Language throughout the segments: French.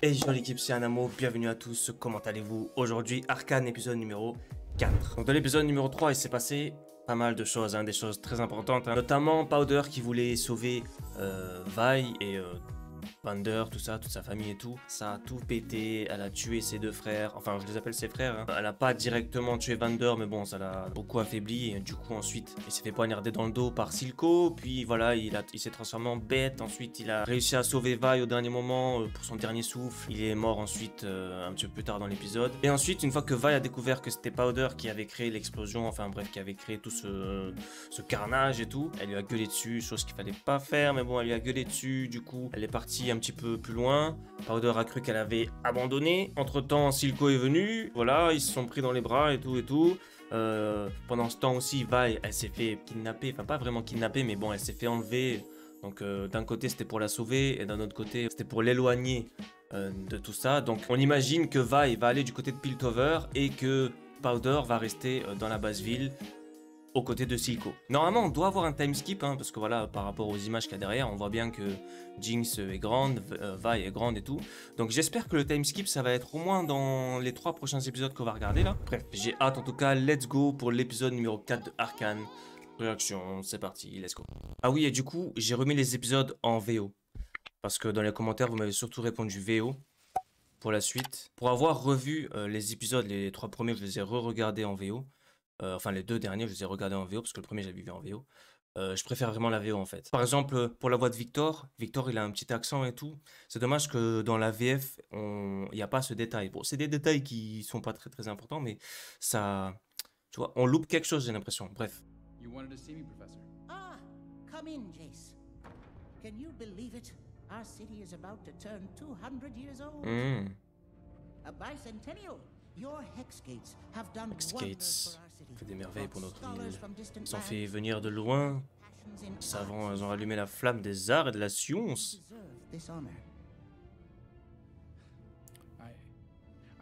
Hey yo l'équipe, c'est Anamo, bienvenue à tous, comment allez-vous? Aujourd'hui, Arcane épisode numéro 4. Donc dans l'épisode numéro 3, il s'est passé pas mal de choses, des choses très importantes, notamment Powder qui voulait sauver Vi et Vander, tout ça, toute sa famille et tout. Ça a tout pété, elle a tué ses deux frères, enfin je les appelle ses frères. Elle a pas directement tué Vander, mais bon, ça l'a beaucoup affaibli. Et du coup ensuite, il s'est fait poignarder dans le dos par Silco, puis voilà, il s'est transformé en bête. Ensuite, il a réussi à sauver Vi au dernier moment pour son dernier souffle. Il est mort ensuite un petit peu plus tard dans l'épisode. Et ensuite, une fois que Vi a découvert que c'était Powder qui avait créé l'explosion, enfin bref, qui avait créé tout ce carnage et tout, elle lui a gueulé dessus, chose qu'il fallait pas faire, mais bon, elle lui a gueulé dessus. Du coup, elle est partie un petit peu plus loin. Powder a cru qu'elle avait abandonné. Entre temps, Silco est venu. Voilà, ils se sont pris dans les bras et tout et tout. Pendant ce temps aussi, Vi, elle s'est fait kidnapper. Enfin, pas vraiment kidnapper, mais bon, elle s'est fait enlever. Donc, d'un côté, c'était pour la sauver. Et d'un autre côté, c'était pour l'éloigner de tout ça. Donc, on imagine que Vi va aller du côté de Piltover et que Powder va rester dans la base ville aux côtés de Silco. Normalement, on doit avoir un time skip, parce que voilà, par rapport aux images qu'il y a derrière, on voit bien que Jinx est grande, Vi est grande et tout. Donc j'espère que le time skip, ça va être au moins dans les 3 prochains épisodes qu'on va regarder là. Bref, j'ai hâte en tout cas, let's go pour l'épisode numéro 4 de Arcane. Réaction, c'est parti, let's go. Ah oui, et du coup, j'ai remis les épisodes en VO. Parce que dans les commentaires, vous m'avez surtout répondu VO pour la suite. Pour avoir revu les épisodes, les 3 premiers, je les ai re-regardés en VO. Enfin, les 2 derniers, je les ai regardés en VO, parce que le premier, j'avais vu en VO. Je préfère vraiment la VO, en fait. Par exemple, pour la voix de Victor, il a un petit accent et tout. C'est dommage que dans la VF, il n'y a pas ce détail. Bon, c'est des détails qui sont pas très, très importants, mais ça... Tu vois, on loupe quelque chose, j'ai l'impression. Bref. You wanted to see me, Professor? Ah, come in, Jace. Can you believe it? Our city is about to turn 200 years old. A bicentennial. Your Hexgates have done wonders for Hexgates our city. fait des merveilles pour notre Scholars ville. from distant Ils ont lands, fait venir de loin. passions in Savants, arts, ils ont allumé la flamme des arts et de la science. deserve this honor.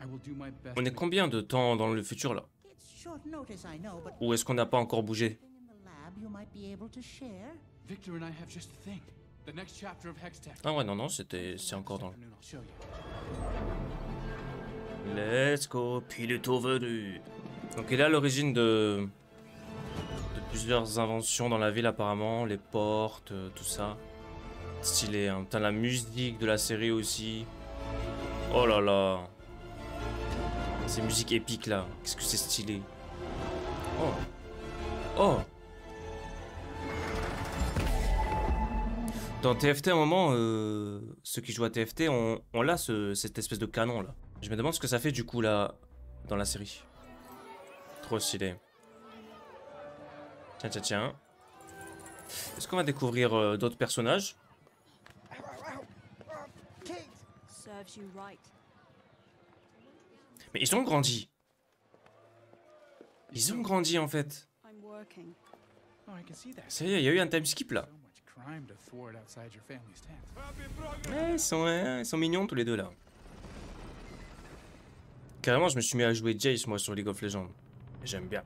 I will do my best. On est combien de temps dans le futur, là? It's short notice, I know, but Ou est-ce qu'on n'a pas encore bougé? in the lab you might be able to share. Victor and I have just the thing. The next chapter of Hextech. Ah ouais, non, c'est encore dans le... Afternoon, I'll show you. Let's go, Piltover. Donc il est à l'origine de plusieurs inventions dans la ville apparemment, les portes, tout ça. Stylé, hein. Putain, la musique de la série aussi. Oh là là. Ces musiques épiques là, qu'est-ce que c'est stylé. Oh. Oh. Dans TFT à un moment, ceux qui jouent à TFT, on a cette espèce de canon là. Je me demande ce que ça fait du coup là, dans la série. Trop stylé. Tiens, tiens, tiens. Est-ce qu'on va découvrir d'autres personnages? Serves you right. Mais ils ont grandi. Ils ont grandi en fait. I'm working. Oh, I can see that. Ça y est, il y a eu un time skip là. So much crime to thwart outside your family's tent. Ouais, ils sont mignons tous les deux là. Carrément, je me suis mis à jouer Jace moi sur League of Legends. J'aime bien.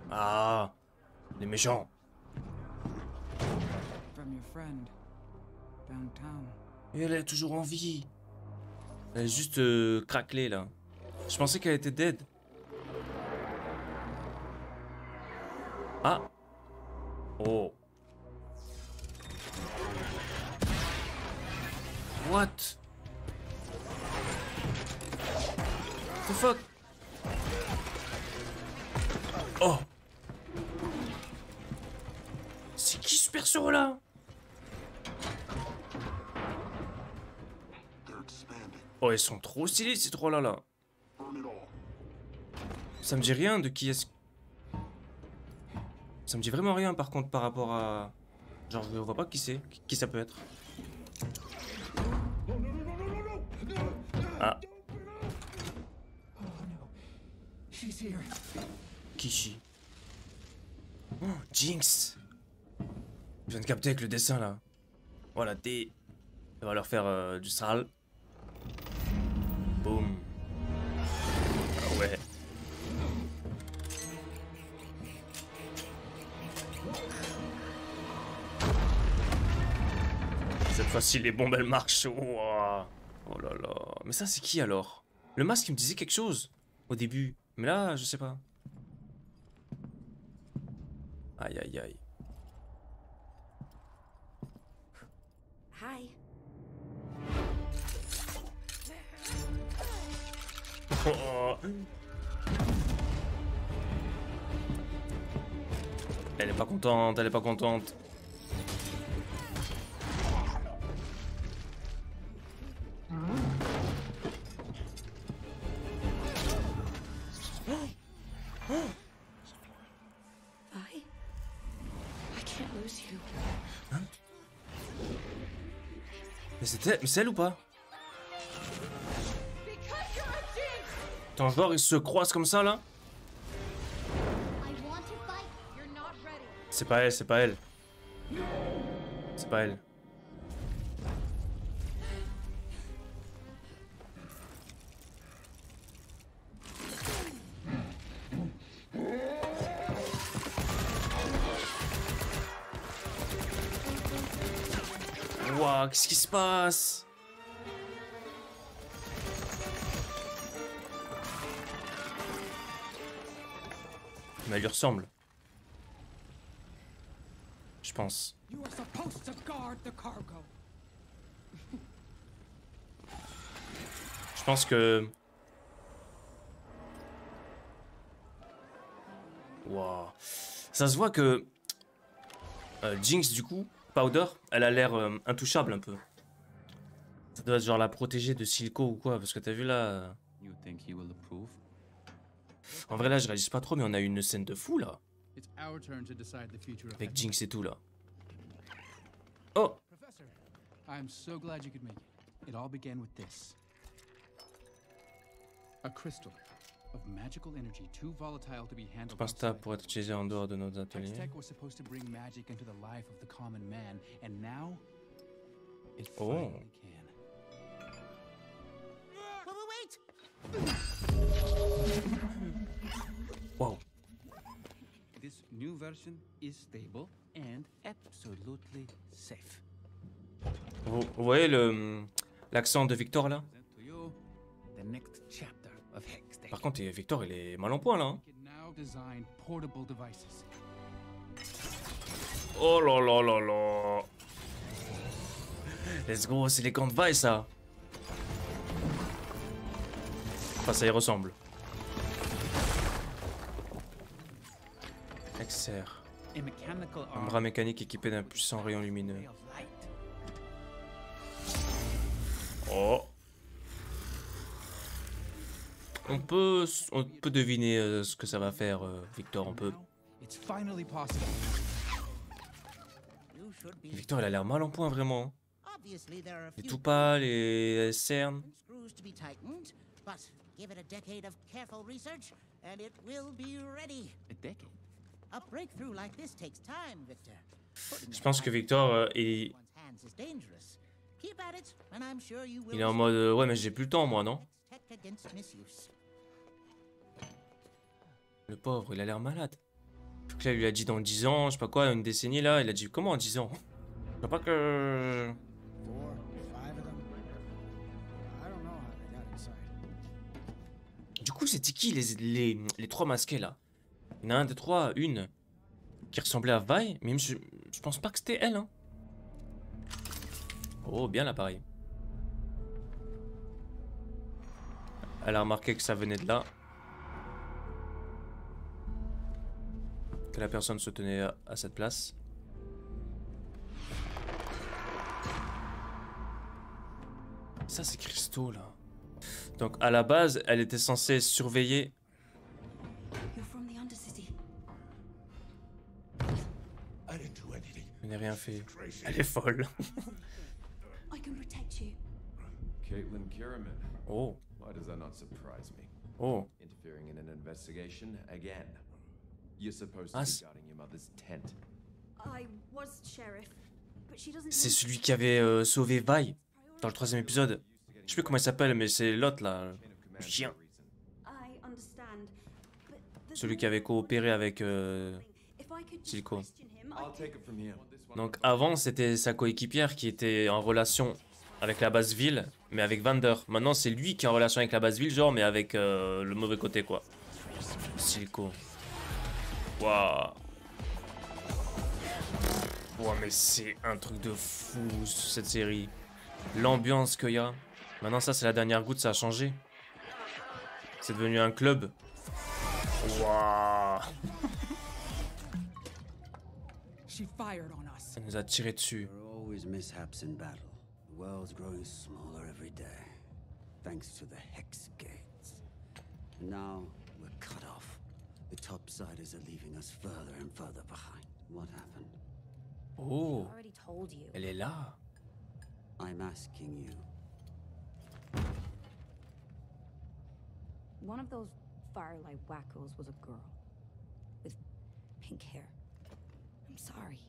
Ah, les méchants. From your friend downtown. Et elle est toujours en vie. Elle est juste craquelée là. Je pensais qu'elle était dead. Ah. Oh. What? The fuck? Oh. C'est qui ce perso là? Oh, ils sont trop stylés ces trois là. Ça me dit rien de qui est-ce... Ça me dit vraiment rien par contre par rapport à... Genre je vois pas qui c'est, qui ça peut être. Ah. Kishi. Oh, Jinx. Je viens de capter avec le dessin là. Voilà, D. On va leur faire du sale. Boum. Ah ouais. Cette fois-ci, les bombes, elles marchent. Ouah. Oh là là. Mais ça, c'est qui alors? Le masque, il me disait quelque chose au début. Mais là, je sais pas. Aïe, aïe, aïe. Hi. Oh. Elle est pas contente, elle est pas contente. Vi? I can't lose you. Mais c'est elle ou pas? Attends, genre ils se croisent comme ça là? C'est pas elle, c'est pas elle. C'est pas elle. Waouh, qu'est-ce qui se passe? Mais elle lui ressemble. Je pense. You are supposed to guard the cargo. Je pense que... Waouh. Ça se voit que... Jinx, du coup, Powder, elle a l'air intouchable un peu. Ça doit être genre la protéger de Silco ou quoi, parce que t'as vu là... En vrai là, je réalise pas trop, mais on a eu une scène de fou là. Avec Jinx et tout là. Oh! Professor, I'm so glad you could make it. It all began with this. A crystal of magical energy too volatile to be handled Instable pour être utilisé en dehors de nos ateliers. Hextech was supposed to bring magic into the life of the common man, and now it Oh. finally can. Wait! Wow. This new version is stable and absolutely safe. Vous voyez l'accent de Victor là? Present to you the next chapter of Hextech. Par contre, Victor il est mal en point là. Hein. We can now design portable devices. Oh là là là là. Let's go, c'est les camps de vaille ça. Enfin, ça y ressemble. Exer. A mechanical Un arm bras mécanique équipé d'un puissant rayon lumineux. ray of light. Oh. On peut deviner ce que ça va faire, Victor, on peut. Now, it's finally possible. You should be. Victor, il a l'air mal en point, vraiment. Obviously, there are a Il est few tout pâle et cerne. screws to be tightened, but give it a decade of careful research, and it will be ready. A decade. A breakthrough like this takes time, Victor. Je pense que Victor, il One's hands is dangerous. Keep at it, and I'm sure you will. est en mode ouais, mais j'ai plus le temps, moi, non? Tech against misuse. Le pauvre, il a l'air malade. Donc là, il lui a dit dans 10 ans, je sais pas quoi, une décennie là. Il a dit comment en 10 ans? Je sais pas que. 4, 5 of them. I don't know how they got inside. Du coup, c'était qui les trois masqués là? Il y en a un des trois, une qui ressemblait à Vi, mais je pense pas que c'était elle. Hein. Oh, bien l'appareil. Elle a remarqué que ça venait de là. Que la personne se tenait à cette place. Ça, c'est Christo là. Donc, à la base, elle était censée surveiller. You're from the Undercity. I didn't do anything. Elle n'a rien fait. Crazy. Elle est folle. I can protect you. Caitlin Kiraman. Oh, Why does that not surprise me? oh. Interfering in an investigation again. You're supposed to Ah, be c'est- guarding your mother's tent. I was sheriff, but she doesn't. C'est celui qui avait sauvé Vi dans le troisième épisode. Je sais plus comment il s'appelle, mais c'est l'autre là. Le chien. I understand, but there's Celui no qui avait coopéré avec If I could just Silco. question him, I I'll could- take it from here. Donc avant, c'était sa coéquipière qui était en relation avec la base ville, mais avec Vander. Maintenant, c'est lui qui est en relation avec la base ville, genre, mais avec le mauvais côté, quoi. Silco. Waouh. Wow, mais c'est un truc de fou, cette série. L'ambiance qu'il y a. Maintenant, ça, c'est la dernière goutte, ça a changé. C'est devenu un club. Waouh. She fired on us. Elle nous a tiré dessus. There are always mishaps in battle. The world's growing smaller every day, thanks to the Hex Gates. And now we're cut off. The topsiders are leaving us further and further behind. What happened? Oh, I already told you. elle est là. I'm asking you. One of those firelight wackos was a girl with pink hair. I'm sorry.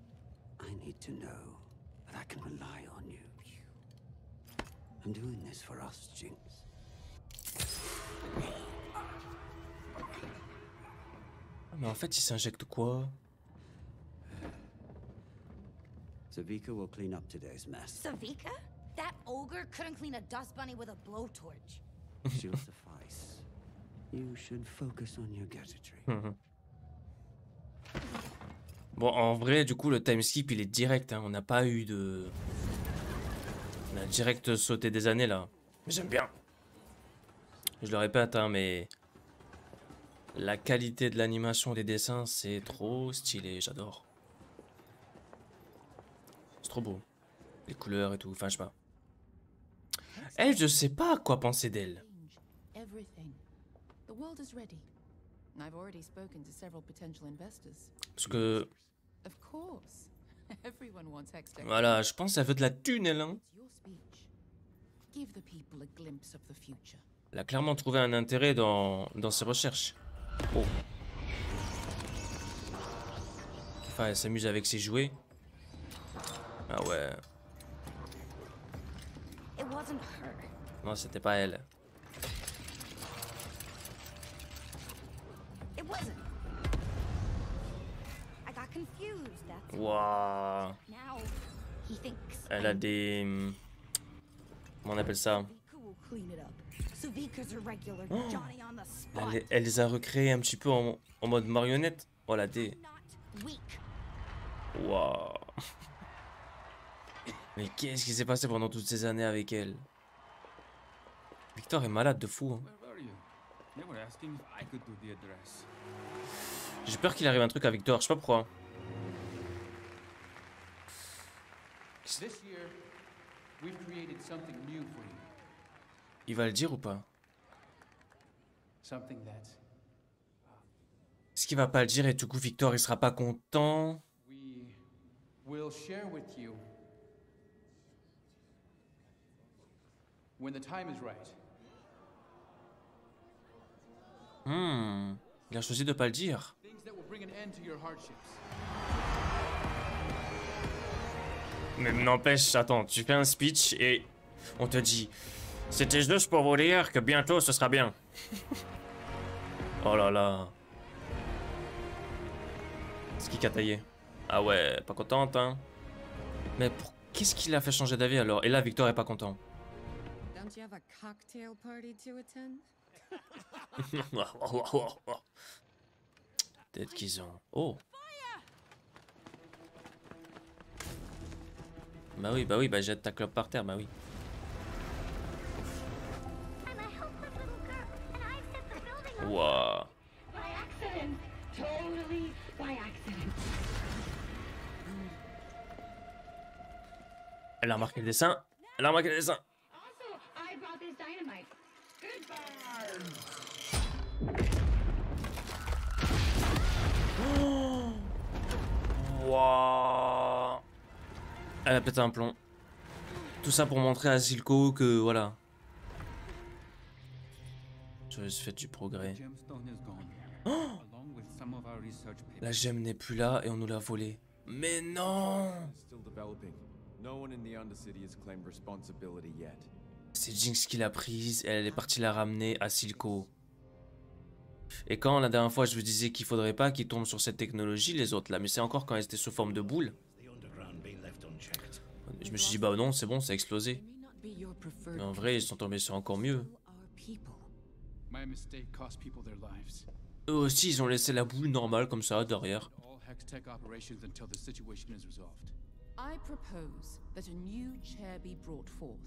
I need to know that I can rely on you. I'm doing this for us, Jinx. Mais en fait, il s'injecte quoi? Savika will clean up today's mess. Savika? That ogre couldn't clean a dust bunny with a blowtorch. She'll suffice. You should focus on your gadgetry. Bon, en vrai, du coup, le time skip, il est direct. Hein. On n'a pas eu de... On a direct sauté des années, là. Mais j'aime bien. Je le répète, hein, mais... La qualité de l'animation des dessins, c'est trop stylé. J'adore. C'est trop beau. Les couleurs et tout. Enfin, je sais pas. Elle, je sais pas à quoi penser d'elle. Everything. The world is ready. I've already spoken to several potential investors. Parce que... Of course. Everyone wants Hextech. Voilà, je pense qu'elle veut de la thune, elle, hein. Your speech. Give the people a glimpse of the future. Elle a clairement trouvé un intérêt dans ses recherches. Oh. Enfin, elle s'amuse avec ses jouets. Ah ouais. It wasn't her. Non, c'était pas elle. It wasn't. I got confused. That's Waouh. now he thinks. Elle a des... Comment on appelle ça? Savika will clean it up. Savika's a regular Johnny on the spot. Elle les a recréés un petit peu en mode marionnette. Oh la dé. Not weak. Waouh. Mais qu'est-ce qui s'est passé pendant toutes ces années avec elle? Victor est malade de fou. Hein. J'ai peur qu'il arrive un truc à Victor, je sais pas pourquoi. Il va le dire ou pas? Est-ce qu'il va pas le dire et du coup Victor il sera pas content? Il a choisi de pas le dire. Mais n'empêche, attends, tu fais un speech et on te dit c'était juste pour vous dire que bientôt ce sera bien. Oh là là. Ce qui qu'a taillé. Ah ouais, pas contente, hein. Mais qu'est-ce qui l'a fait changer d'avis alors? Et là, Victor est pas content. Don't you have a cocktail party to attend? Peut-être qu'ils ont... Oh. Bah oui, jette ta clope par terre, bah oui. Wow. Elle a remarqué le dessin. Elle a remarqué le dessin. Oh. Wow. Elle a pété un plomb. Tout ça pour montrer à Silco que voilà. Je fais du progrès. Oh. La gemme n'est plus là et on nous l'a volée. Mais non. C'est Jinx qui l'a prise et elle est partie la ramener à Silco. Et quand la dernière fois je vous disais qu'il faudrait pas qu'ils tombent sur cette technologie, les autres là, mais c'est encore quand elles étaient sous forme de boule. Et je me suis dit, bah non, c'est bon, ça a explosé. Mais en vrai, ils sont tombés sur encore mieux. My mistake cost people their lives. Eux aussi, ils ont laissé la boule normale comme ça, derrière. All Hex Tech operations until the situation is resolved. I propose that a new chair be brought forth,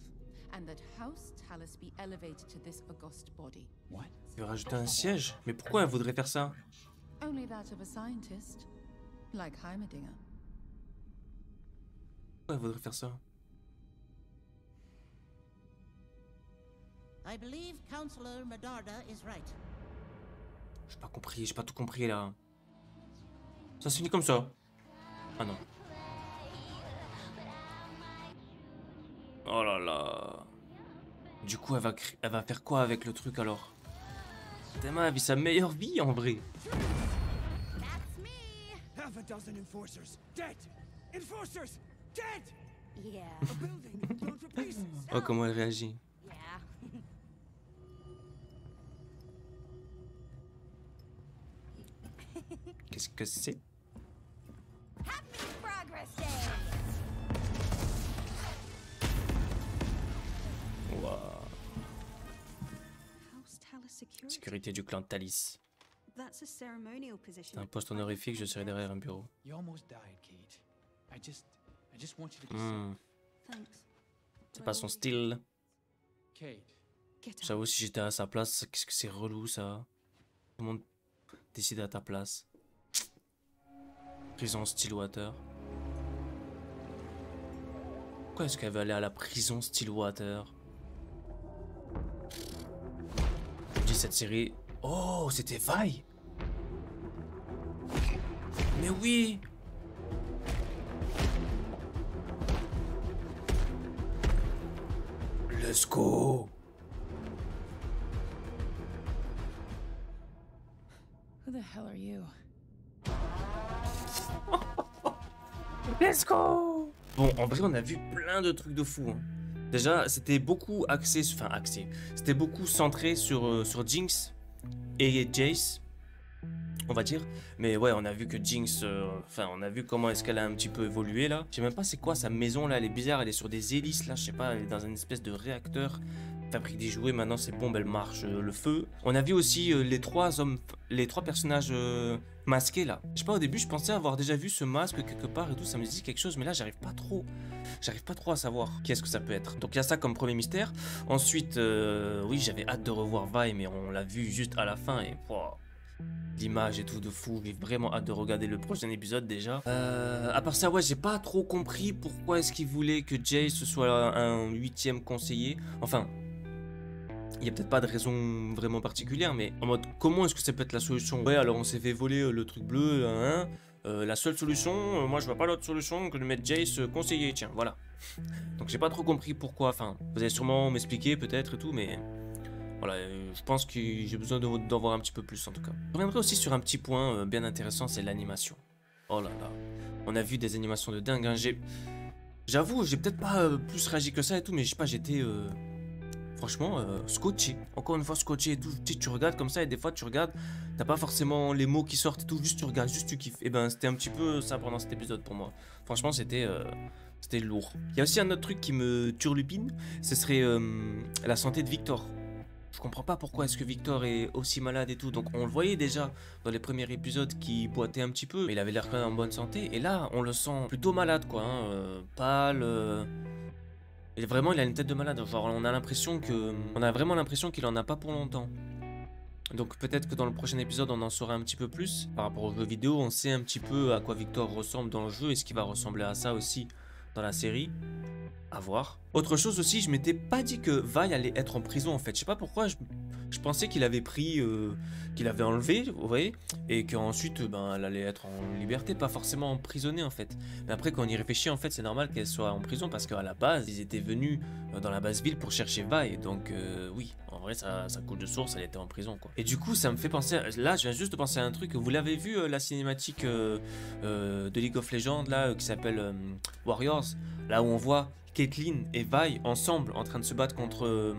and that House Talus be elevated to this august body. What? Il va rajouter un siège? Mais pourquoi elle voudrait faire ça? Only that of a scientist, like Heimerdinger. Pourquoi elle voudrait faire ça? I believe Counselor Medarda is right. J'ai pas compris, j'ai pas tout compris là. Ça se finit comme ça. Ah non. Oh là là. Du coup, elle va faire quoi avec le truc alors? Thelma a vu sa meilleure vie en vrai. Half a dozen enforcers dead. Enforcers dead. Yeah. A building blown to pieces. Oh, comment elle réagit. Yeah. Qu'est-ce que c'est? Happy Progress Day. Wow. House Talus Security. Sécurité du clan Talus. That's a ceremonial C'est position. un poste honorifique, je serai derrière un bureau. You almost died, Kate. I just want you to be safe. Thanks. C'est pas son style. Kate, Get out. J'avoue, si j'étais à sa place, qu'est-ce que c'est relou ça. Tout le monde décide à ta place. Prison Stillwater. Pourquoi est-ce qu'elle veut aller à la prison Stillwater? Je dis cette série. Oh, c'était Vi. Mais oui. Let's go. Who the hell are you? Let's go. Bon, en vrai, on a vu plein de trucs de fou. Hein. Déjà, c'était beaucoup axé, c'était beaucoup centré sur Jinx et Jace, on va dire. Mais ouais, on a vu que Jinx, on a vu comment est-ce qu'elle a un petit peu évolué là. Je sais même pas c'est quoi sa maison là, elle est bizarre, elle est sur des hélices là, je sais pas, elle est dans une espèce de réacteur. Fabrique des jouets, maintenant c'est bombe, elle marche, le feu. On a vu aussi les trois personnages masqués là. Je sais pas, au début je pensais avoir déjà vu ce masque quelque part et tout, ça me dit quelque chose, mais là j'arrive pas trop à savoir qui est-ce que ça peut être. Donc il y a ça comme premier mystère. Ensuite, oui, j'avais hâte de revoir Vi, mais on l'a vu juste à la fin et wow, l'image et tout de fou. J'ai vraiment hâte de regarder le prochain épisode déjà. À part ça, ouais, j'ai pas trop compris pourquoi est-ce qu'il voulait que Jace soit un 8e conseiller. Enfin, il n'y a peut-être pas de raison vraiment particulière, mais en mode, comment est-ce que ça peut être la solution? Ouais, alors on s'est fait voler le truc bleu, hein, la seule solution, moi je vois pas d'autre solution que de mettre Jace conseiller, tiens, voilà. Donc j'ai pas trop compris pourquoi, enfin, vous allez sûrement m'expliquer peut-être et tout, mais voilà, je pense que j'ai besoin d'en voir un petit peu plus en tout cas. Je reviendrai aussi sur un petit point bien intéressant, c'est l'animation. Oh là là, on a vu des animations de dingue, hein. J'avoue, j'ai peut-être pas plus réagi que ça et tout, mais je sais pas, j'étais... franchement, scotché. Encore une fois, scotché et tout. Tu regardes comme ça et des fois, tu regardes, t'as pas forcément les mots qui sortent et tout. Juste tu regardes, juste tu kiffes. Et ben, c'était un petit peu ça pendant cet épisode pour moi. Franchement, c'était lourd. Il y a aussi un autre truc qui me turlupine. Ce serait la santé de Victor. Je comprends pas pourquoi est-ce que Victor est aussi malade et tout. Donc, on le voyait déjà dans les premiers épisodes qui boitait un petit peu. Mais il avait l'air quand même en bonne santé. Et là, on le sent plutôt malade, quoi. Hein, pâle... Et vraiment, il a une tête de malade. Genre, on a vraiment l'impression qu'il en a pas pour longtemps. Donc peut-être que dans le prochain épisode, on en saura un petit peu plus. Par rapport au jeu vidéo, on sait un petit peu à quoi Victor ressemble dans le jeu. Est-ce qu'il va ressembler à ça aussi dans la série? À voir. Autre chose aussi, je m'étais pas dit que Vi allait être en prison en fait. Je sais pas pourquoi, je pensais qu'il avait pris, qu'il avait enlevé, vous voyez, et qu'ensuite, ben, elle allait être en liberté, pas forcément emprisonnée en fait. Mais après, quand on y réfléchit, en fait, c'est normal qu'elle soit en prison parce qu'à la base, ils étaient venus dans la base ville pour chercher Vi. Donc, oui, en vrai, ça coule de source, elle était en prison quoi. Et du coup, ça me fait penser, là, je viens juste de penser à un truc. Vous l'avez vu, la cinématique de League of Legends, là, qui s'appelle Warriors, là où on voit Caitlyn et Vi ensemble en train de se battre contre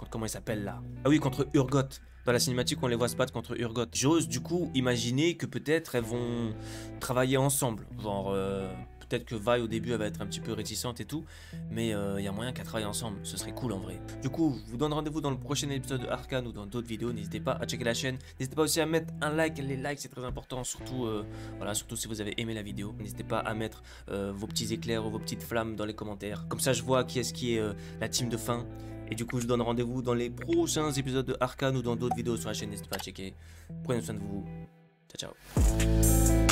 comment il s'appelle là? Ah oui, contre Urgot. Dans la cinématique, on les voit se battre contre Urgot. J'ose du coup imaginer que peut-être elles vont travailler ensemble. Genre, Peut-être que Vi au début elle va être un petit peu réticente et tout, mais il y a moyen qu'elle travaille ensemble, ce serait cool en vrai. Du coup, je vous donne rendez-vous dans le prochain épisode de Arcane ou dans d'autres vidéos, n'hésitez pas à checker la chaîne, n'hésitez pas aussi à mettre un like, les likes c'est très important, surtout, voilà, surtout si vous avez aimé la vidéo, n'hésitez pas à mettre vos petits éclairs ou vos petites flammes dans les commentaires, comme ça je vois qui est la team de fin. Et du coup, je vous donne rendez-vous dans les prochains épisodes de Arcane ou dans d'autres vidéos sur la chaîne. N'hésitez pas à checker. Prenez soin de vous. Ciao, ciao.